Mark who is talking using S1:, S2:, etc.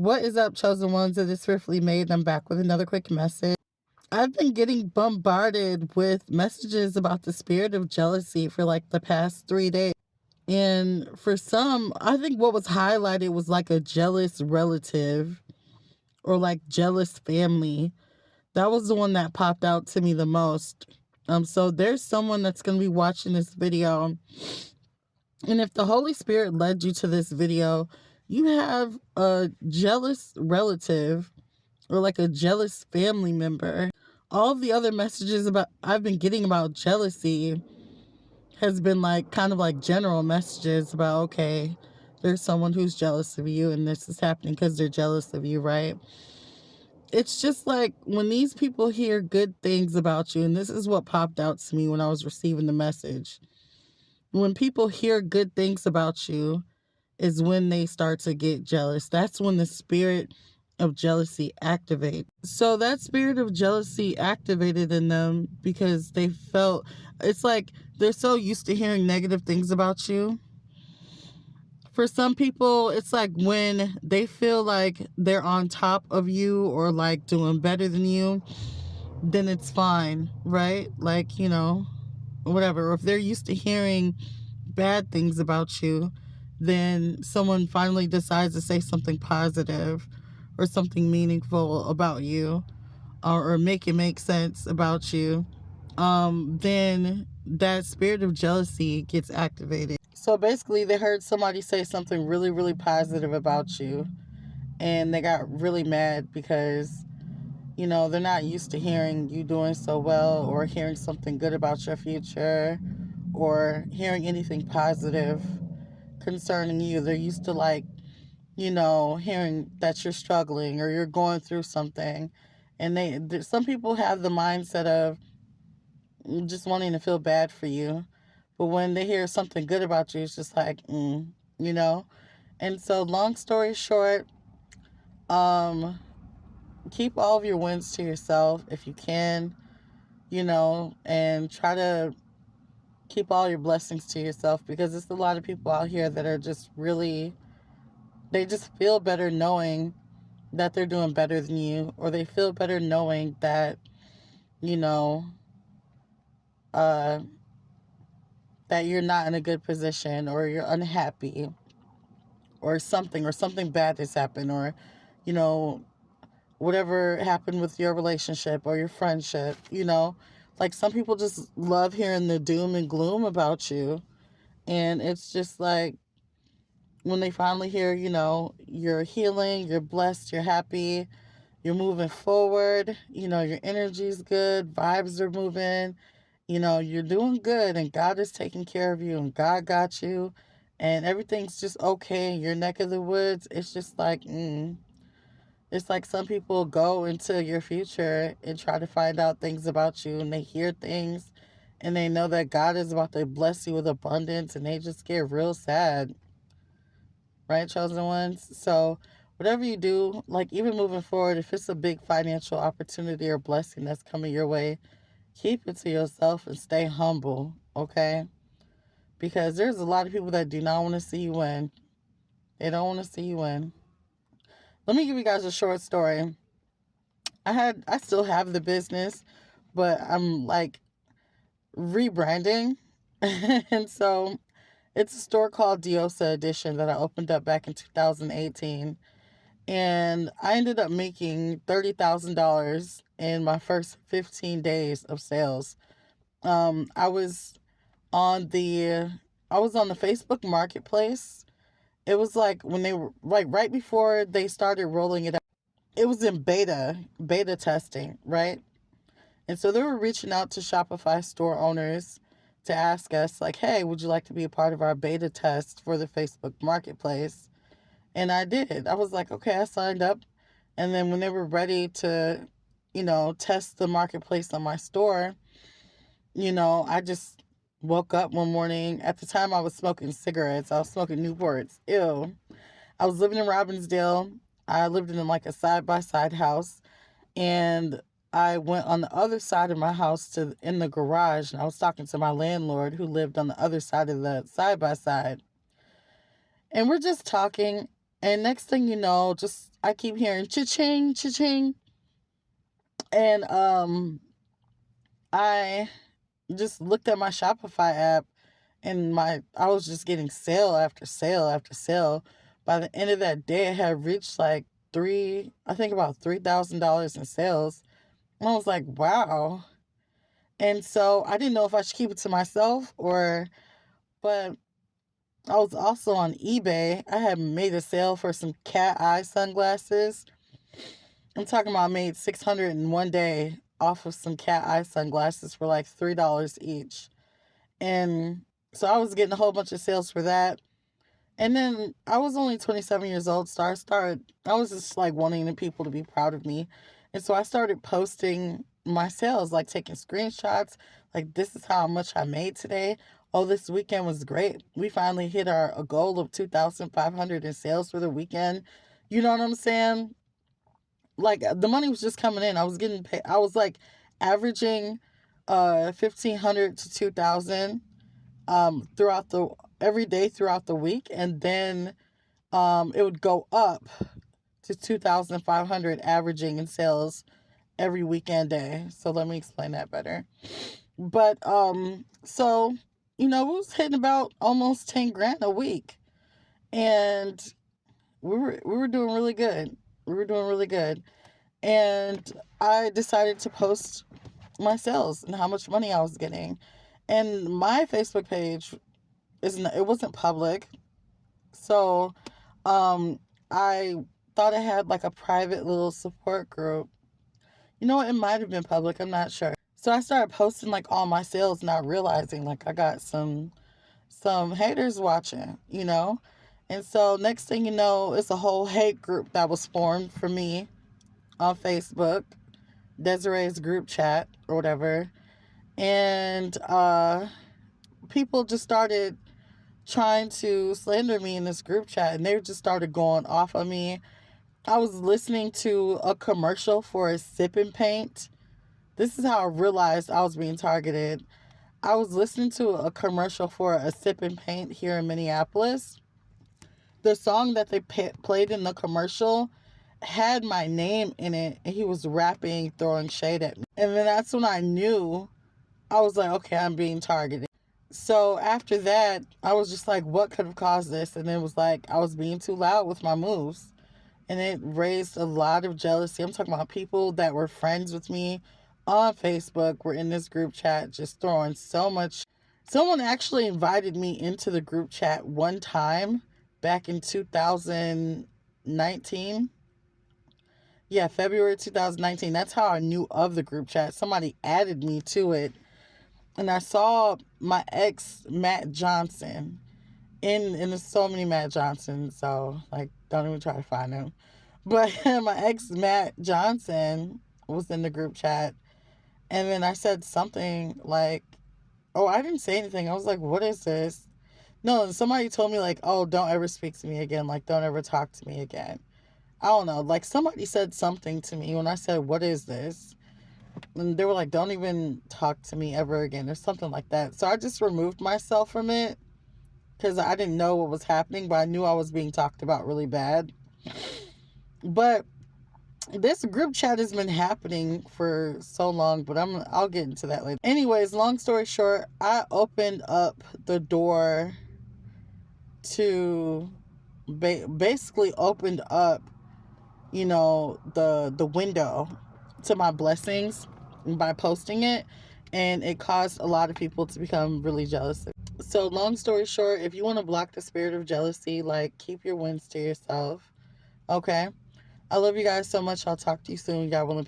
S1: What is up, chosen ones? It is Swiftly Made, and I'm back with another quick message. I've been getting bombarded with messages about the spirit of jealousy for like the past 3 days. And for some, I think what was highlighted was like a jealous relative or like jealous family. That was the one that popped out to me the most. So there's someone that's going to be watching this video. And if the Holy Spirit led you to this video, you have a jealous relative or like a jealous family member. All of the other messages about I've been getting about jealousy has been like kind of like general messages about, okay, there's someone who's jealous of you and this is happening because they're jealous of you, right? It's just like when these people hear good things about you, and this is what popped out to me when I was receiving the message. When people hear good things about you, is when they start to get jealous. That's when the spirit of jealousy activates. So that spirit of jealousy activated in them because they felt it's like they're so used to hearing negative things about you. For some people, it's like when they feel like they're on top of you or like doing better than you, then it's fine, right? Like, whatever. Or if they're used to hearing bad things about you, then someone finally decides to say something positive or something meaningful about you, or make it make sense about you, then that spirit of jealousy gets activated. So basically, they heard somebody say something really, really positive about you, and they got really mad because they're not used to hearing you doing so well or hearing something good about your future or hearing anything positive concerning you. They're used to like, hearing that you're struggling or you're going through something. And some people have the mindset of just wanting to feel bad for you. But when they hear something good about you, it's just like, you know? And so long story short, um, keep all of your wins to yourself if you can, and try to keep all your blessings to yourself because there's a lot of people out here that are just really, they just feel better knowing that they're doing better than you, or they feel better knowing that, you know, uh, that you're not in a good position or you're unhappy or something bad has happened or, you know, whatever happened with your relationship or your friendship, like some people just love hearing the doom and gloom about you. And it's just like when they finally hear, you're healing, you're blessed, you're happy, you're moving forward, your energy's good, vibes are moving, you're doing good and God is taking care of you and God got you and everything's just okay in your neck of the woods. It's just like, it's like some people go into your future and try to find out things about you and they hear things and they know that God is about to bless you with abundance and they just get real sad. Right, chosen ones? So, whatever you do, like even moving forward, if it's a big financial opportunity or blessing that's coming your way, keep it to yourself and stay humble, okay? Because there's a lot of people that do not want to see you win. They don't want to see you win. Let me give you guys a short story. I still have the business, but I'm like rebranding. And so it's a store called Diosa Edition that I opened up back in 2018. And I ended up making $30,000 in my first 15 days of sales. Um, I was on the I was on the Facebook Marketplace. It was like when they were like right before they started rolling it out. It was in beta testing, right? And so they were reaching out to Shopify store owners to ask us like, "Hey, would you like to be a part of our beta test for the Facebook Marketplace?" And I did. I was like, "Okay, I signed up." And then when they were ready to, test the marketplace on my store, I just woke up one morning. At the time, I was smoking cigarettes. I was smoking Newports. Ew. I was living in Robbinsdale. I lived in like a side by side house. And I went on the other side of my house to in the garage. And I was talking to my landlord who lived on the other side of the side by side. And we're just talking. And next thing you know, just I keep hearing cha-ching, cha-ching. And I just looked at my Shopify app, and my I was just getting sale after sale after sale. By the end of that day, I had reached like I think about $3,000 in sales. And I was like, wow. And so I didn't know if I should keep it to myself but I was also on eBay. I had made a sale for some cat eye sunglasses. I'm talking about I made 600 in one day off of some cat eye sunglasses for like $3 each. And so I was getting a whole bunch of sales for that. And then I was only 27 years old, so I was just like wanting the people to be proud of me. And so I started posting my sales, like taking screenshots, like this is how much I made today. Oh, this weekend was great. We finally hit a goal of 2,500 in sales for the weekend. You know what I'm saying? Like the money was just coming in. I was getting paid. I was like averaging 1,500 to 2,000 throughout the every day throughout the week, and then it would go up to 2,500 averaging in sales every weekend day. So let me explain that better. But so we was hitting about almost 10 grand a week, and we were doing really good. We were doing really good, and I decided to post my sales and how much money I was getting. And my Facebook page it wasn't public. So, I thought it had like a private little support group. You know what? It might have been public. I'm not sure. So I started posting like all my sales, not realizing like I got some haters watching. And so next thing you know, it's a whole hate group that was formed for me on Facebook, Desiree's group chat or whatever. And people just started trying to slander me in this group chat, and they just started going off on me. I was listening to a commercial for a sip and paint. This is how I realized I was being targeted. I was listening to a commercial for a sip and paint here in Minneapolis. The song that they played in the commercial had my name in it, and he was rapping, throwing shade at me. And then that's when I knew. I was like, okay, I'm being targeted. So after that, I was just like, what could have caused this? And it was like, I was being too loud with my moves. And it raised a lot of jealousy. I'm talking about people that were friends with me on Facebook were in this group chat just throwing so much. Someone actually invited me into the group chat one time back in 2019. Yeah, February 2019. That's how I knew of the group chat. Somebody added me to it, and I saw my ex Matt Johnson and there's so many Matt Johnsons, so like don't even try to find him. But my ex Matt Johnson was in the group chat, and then I said something like, "Oh, I didn't say anything." I was like, "What is this?" No, somebody told me like, "Oh, don't ever speak to me again. Like, don't ever talk to me again." I don't know. Like somebody said something to me when I said, "What is this?" And they were like, "Don't even talk to me ever again," or something like that. So I just removed myself from it because I didn't know what was happening, but I knew I was being talked about really bad. But this group chat has been happening for so long, but I'll get into that later. Anyways, long story short, I opened up the door to basically opened up, the window to my blessings by posting it, and it caused a lot of people to become really jealous. So long story short, if you want to block the spirit of jealousy, like keep your wins to yourself. Okay? I love you guys so much. I'll talk to you soon. Y'all will